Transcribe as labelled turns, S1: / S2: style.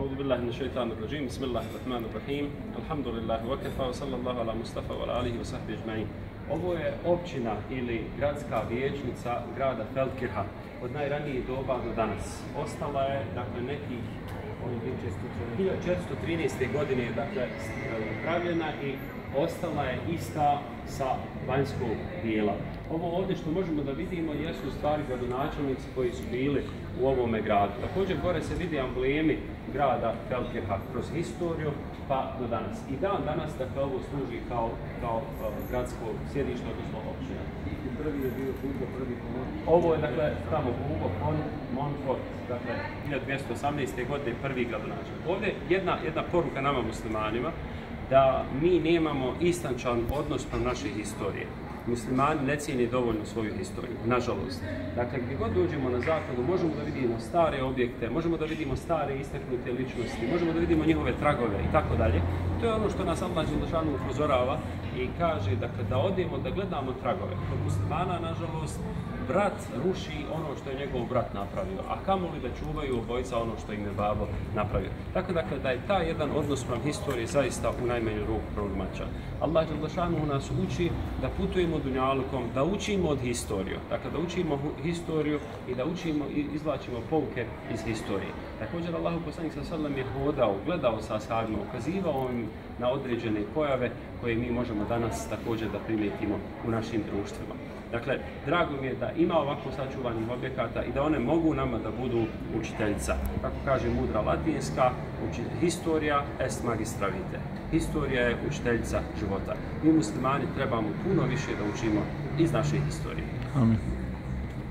S1: أعوذ بالله من الشيطان الرجيم بسم الله الرحمن الرحيم الحمد لله وكفى وصلى الله على مصطفى وعلى آله وصحبه أجمعين. Ovo je općina ili gradska vijećnica grada Feldkircha od najranijih doba do danas. Ostala je dakle nekih 1413. godine dakle pravljena i ostala je ista sa vanjskog dijela. Ovo ovdje što možemo da vidimo jesu stvari gradonačelnici koji su bili u ovome gradu. Također gore se vidi emblemi grada Feldkircha kroz historiju pa do danas. I dan danas dakle ovo služi kao gradsko sjedište, odnosno općina.
S2: Prvi je bio Hugo, prvi Montfort.
S1: Ovo je dakle tamo Hugo von Montfort, dakle 1218. godine prvi gradonačelnik. Ovdje jedna poruka nama muslimanima da mi nemamo istančan odnos prema naše historije. Muslimani ne cijene dovoljno svoju historiju, nažalost. Dakle, gdje god dođemo na zapadu, možemo da vidimo stare objekte, možemo da vidimo stare istaknute ličnosti, možemo da vidimo njihove tragove i tako dalje. To je ono što nas Allah dželešanu upozorava i kaže dakle, da odemo da gledamo tragove. Kod muslimana, nažalost, brat ruši ono što je njegov brat napravio, a kamoli da čuvaju obojica ono što im je babo napravio. Tako dakle, da je taj jedan odnos prema historiji zaista u najmanju ruku problematičan. Allah dželešanu nas uči da putujemo dunjalukom, da učimo od historiju. Dakle, da učimo historiju i da učimo i izvlačimo pouke iz historije. Također, Allahu poslanik sallallahu alejhi ve sellem je hodao, gledao sa ashabima, ukazivao im na određene pojave koje mi možemo danas također da primijetimo u našim društvima. Dakle, drago mi je da ima ovako sačuvanih objekata i da one mogu nama da budu učiteljica. Kako kaže mudra latinska, historia est magistra vitae. Historija je učiteljica života. Mi muslimani trebamo puno više da učimo iz naše historije.
S2: Amin.